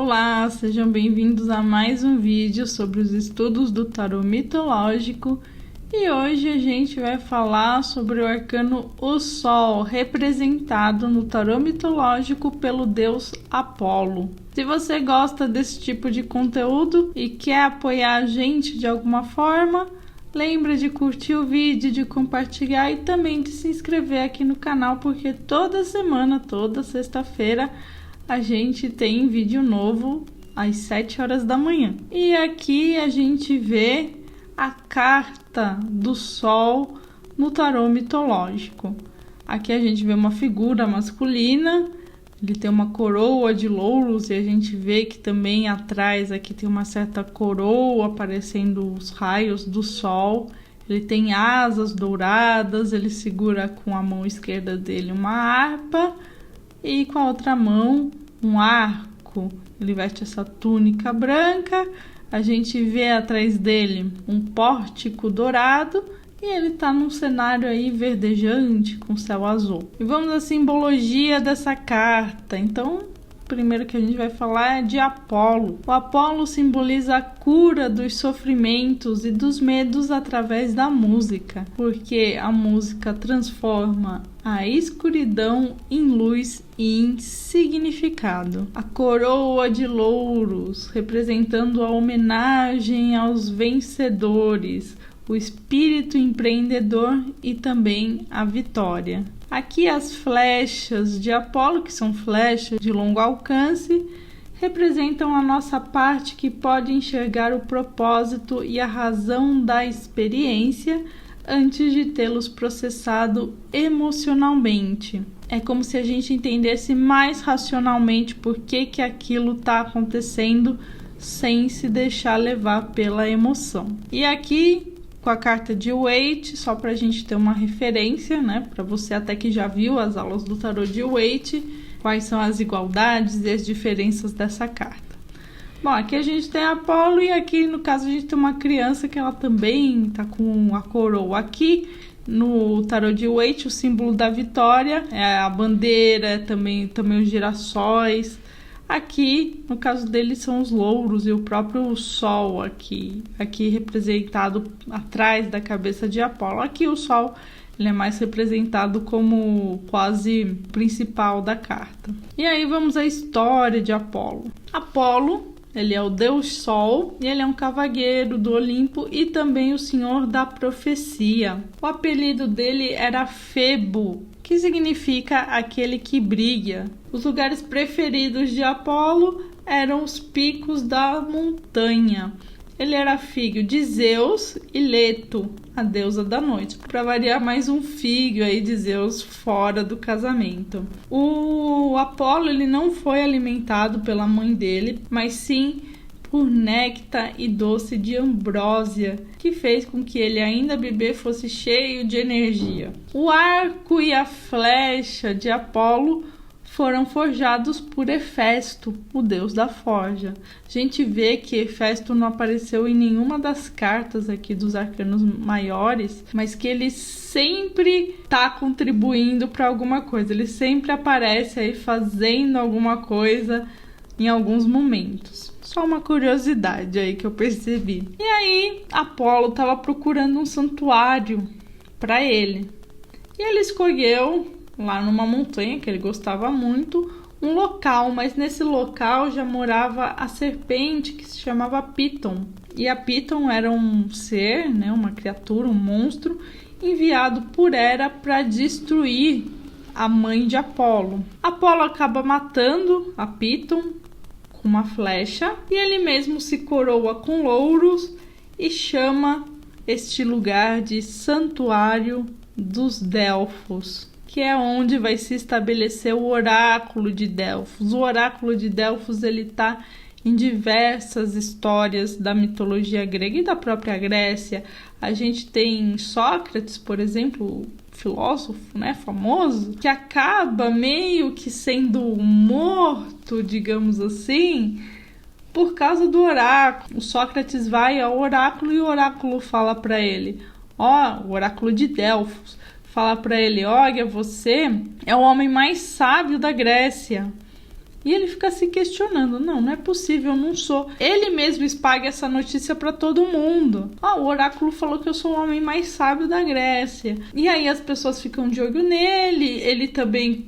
Olá, sejam bem-vindos a mais um vídeo sobre os estudos do tarô mitológico e hoje a gente vai falar sobre o arcano O Sol, representado no tarô mitológico pelo deus Apolo. Se você gosta desse tipo de conteúdo e quer apoiar a gente de alguma forma, lembra de curtir o vídeo, de compartilhar e também de se inscrever aqui no canal, porque toda semana, toda sexta-feira, a gente tem vídeo novo às 7 horas da manhã. E aqui a gente vê a carta do Sol no tarô mitológico. Aqui a gente vê uma figura masculina, ele tem uma coroa de louros e a gente vê que também atrás aqui tem uma certa coroa aparecendo os raios do Sol. Ele tem asas douradas, ele segura com a mão esquerda dele uma harpa e com a outra mão um arco. Ele veste essa túnica branca, a gente vê atrás dele um pórtico dourado e ele tá num cenário aí verdejante com céu azul. E vamos à simbologia dessa carta. Então, primeiro que a gente vai falar é de Apolo. O Apolo simboliza a cura dos sofrimentos e dos medos através da música, porque a música transforma a escuridão em luz e em significado. A coroa de louros, representando a homenagem aos vencedores, o espírito empreendedor e também a vitória. Aqui as flechas de Apolo, que são flechas de longo alcance, representam a nossa parte que pode enxergar o propósito e a razão da experiência antes de tê-los processado emocionalmente. É como se a gente entendesse mais racionalmente por que aquilo está acontecendo sem se deixar levar pela emoção. E aqui com a carta de Waite, só para a gente ter uma referência, né? Para você até que já viu as aulas do tarô de Waite, quais são as igualdades e as diferenças dessa carta. Bom, aqui a gente tem Apolo e aqui no caso a gente tem uma criança que ela também tá com a coroa. Aqui no tarô de Waite o símbolo da vitória é a bandeira, também os girassóis. Aqui, no caso dele, são os louros e o próprio Sol aqui representado atrás da cabeça de Apolo. Aqui o Sol ele é mais representado como quase principal da carta. E aí vamos à história de Apolo. Apolo, ele é o deus Sol e ele é um cavalheiro do Olimpo e também o senhor da profecia. O apelido dele era Febo, que significa aquele que brilha. Os lugares preferidos de Apolo eram os picos da montanha. Ele era filho de Zeus e Leto, a deusa da noite. Para variar, mais um filho aí de Zeus fora do casamento. O Apolo ele não foi alimentado pela mãe dele, mas sim por néctar e doce de ambrósia, que fez com que ele ainda bebê fosse cheio de energia. O arco e a flecha de Apolo foram forjados por Hefesto, o deus da forja. A gente vê que Hefesto não apareceu em nenhuma das cartas aqui dos arcanos maiores, mas que ele sempre está contribuindo para alguma coisa. Ele sempre aparece aí fazendo alguma coisa em alguns momentos. Só uma curiosidade aí que eu percebi. E aí, Apolo estava procurando um santuário para ele. E ele escolheu, lá numa montanha que ele gostava muito, um local. Mas nesse local já morava a serpente que se chamava Piton. E a Piton era um ser, né, uma criatura, um monstro, enviado por Hera para destruir a mãe de Apolo. Apolo acaba matando a Piton uma flecha e ele mesmo se coroa com louros e chama este lugar de Santuário dos Delfos, que é onde vai se estabelecer o oráculo de Delfos. O oráculo de Delfos ele está em diversas histórias da mitologia grega e da própria Grécia. A gente tem Sócrates, por exemplo, filósofo, né, famoso, que acaba meio que sendo morto, digamos assim, por causa do oráculo. O Sócrates vai ao oráculo e o oráculo fala para ele, o oráculo de Delfos, fala para ele, olha, você é o homem mais sábio da Grécia. E ele fica se questionando, não é possível, eu não sou. Ele mesmo espalha essa notícia para todo mundo. O oráculo falou que eu sou o homem mais sábio da Grécia. E aí as pessoas ficam de olho nele, ele também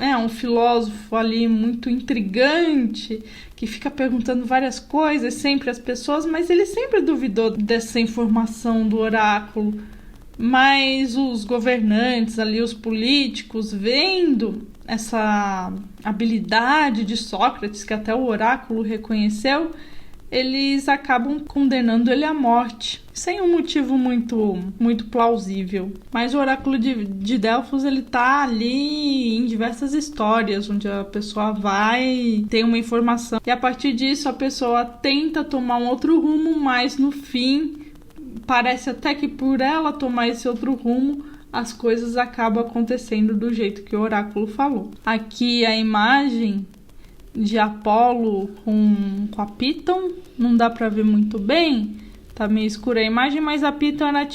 é um filósofo ali muito intrigante, que fica perguntando várias coisas sempre às pessoas, mas ele sempre duvidou dessa informação do oráculo. Mas os governantes ali, os políticos, vendo essa habilidade de Sócrates, que até o oráculo reconheceu, eles acabam condenando ele à morte, sem um motivo muito plausível. Mas o oráculo de Delfos, ele tá ali em diversas histórias, onde a pessoa vai, tem uma informação, e a partir disso a pessoa tenta tomar um outro rumo, mas no fim, parece até que por ela tomar esse outro rumo, as coisas acabam acontecendo do jeito que o oráculo falou. Aqui a imagem de Apolo com a Piton, não dá pra ver muito bem, tá meio escura a imagem, mas a Piton era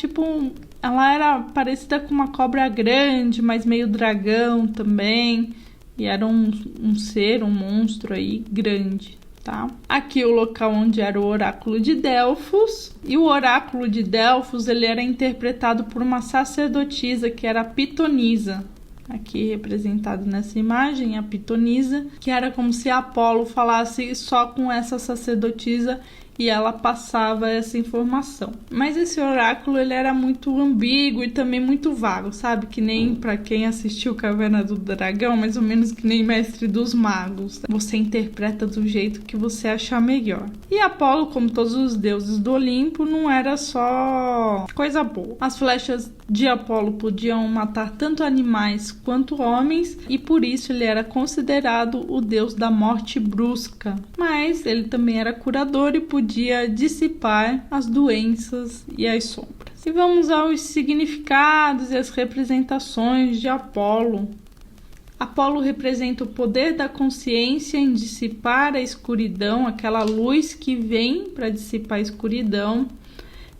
ela era parecida com uma cobra grande, mas meio dragão também, e era um ser, um monstro aí grande, tá? Aqui o local onde era o oráculo de Delfos, e o oráculo de Delfos, ele era interpretado por uma sacerdotisa que era a Pitonisa. Aqui representado nessa imagem, a Pitonisa, que era como se Apolo falasse só com essa sacerdotisa e ela passava essa informação. Mas esse oráculo, ele era muito ambíguo e também muito vago, sabe? Que nem para quem assistiu Caverna do Dragão, mais ou menos que nem Mestre dos Magos. Você interpreta do jeito que você achar melhor. E Apolo, como todos os deuses do Olimpo, não era só coisa boa. As flechas de Apolo podiam matar tanto animais quanto homens, e por isso ele era considerado o deus da morte brusca. Mas ele também era curador e podia dissipar as doenças e as sombras. E vamos aos significados e as representações de Apolo. Apolo representa o poder da consciência em dissipar a escuridão, aquela luz que vem para dissipar a escuridão.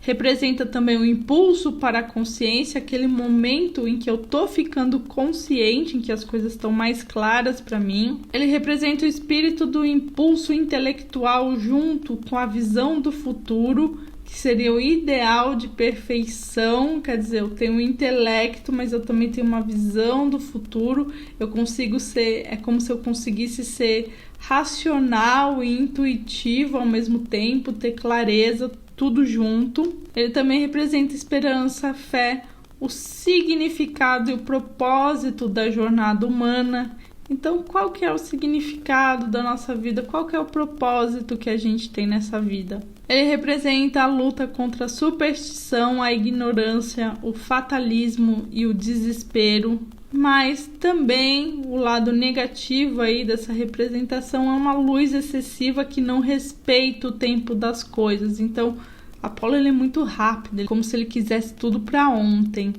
Representa também o impulso para a consciência, aquele momento em que eu tô ficando consciente, em que as coisas estão mais claras para mim. Ele representa o espírito do impulso intelectual junto com a visão do futuro, que seria o ideal de perfeição. Quer dizer, eu tenho um intelecto, mas eu também tenho uma visão do futuro. Eu consigo ser, é como se eu conseguisse ser racional e intuitivo ao mesmo tempo, ter clareza, tudo junto. Ele também representa esperança, fé, o significado e o propósito da jornada humana. Então, qual que é o significado da nossa vida? Qual que é o propósito que a gente tem nessa vida? Ele representa a luta contra a superstição, a ignorância, o fatalismo e o desespero. Mas também o lado negativo aí dessa representação é uma luz excessiva que não respeita o tempo das coisas. Então, Apolo, ele é muito rápido, é como se ele quisesse tudo para ontem.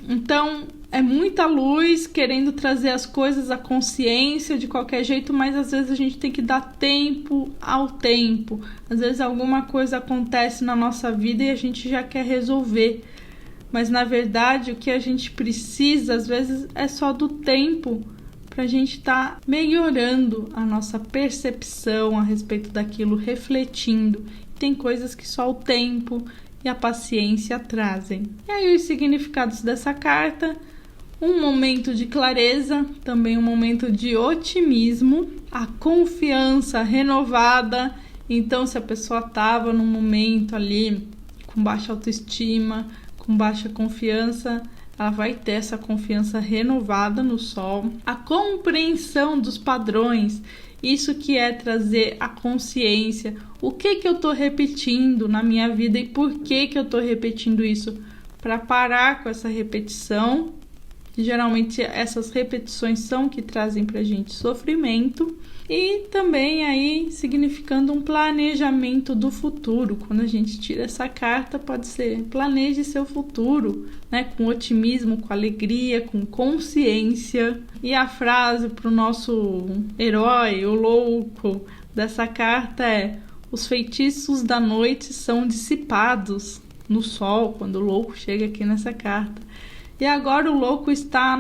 Então, é muita luz querendo trazer as coisas à consciência de qualquer jeito, mas às vezes a gente tem que dar tempo ao tempo. Às vezes alguma coisa acontece na nossa vida e a gente já quer resolver. Mas, na verdade, o que a gente precisa, às vezes, é só do tempo para a gente estar melhorando a nossa percepção a respeito daquilo, refletindo. Tem coisas que só o tempo e a paciência trazem. E aí, os significados dessa carta: um momento de clareza, também um momento de otimismo, a confiança renovada. Então, se a pessoa estava num momento ali com baixa autoestima, com baixa confiança, ela vai ter essa confiança renovada no Sol. A compreensão dos padrões, isso que é trazer a consciência. O que eu estou repetindo na minha vida e por que eu estou repetindo isso? Para parar com essa repetição. Geralmente essas repetições são que trazem para a gente sofrimento. E também aí significando um planejamento do futuro. Quando a gente tira essa carta, pode ser: planeje seu futuro, né? Com otimismo, com alegria, com consciência. E a frase para o nosso herói, o louco, dessa carta é: os feitiços da noite são dissipados no sol. Quando o louco chega aqui nessa carta. E agora o louco está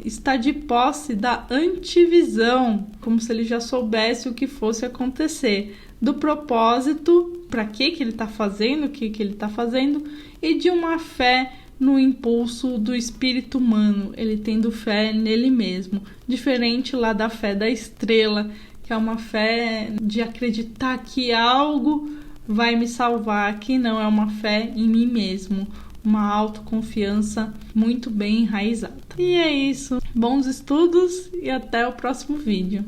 está de posse da antevisão, como se ele já soubesse o que fosse acontecer, do propósito, para que ele está fazendo, o que ele está fazendo, e de uma fé no impulso do espírito humano, ele tendo fé nele mesmo, diferente lá da fé da estrela, que é uma fé de acreditar que algo vai me salvar, que não é uma fé em mim mesmo, uma autoconfiança muito bem enraizada. E é isso, bons estudos e até o próximo vídeo.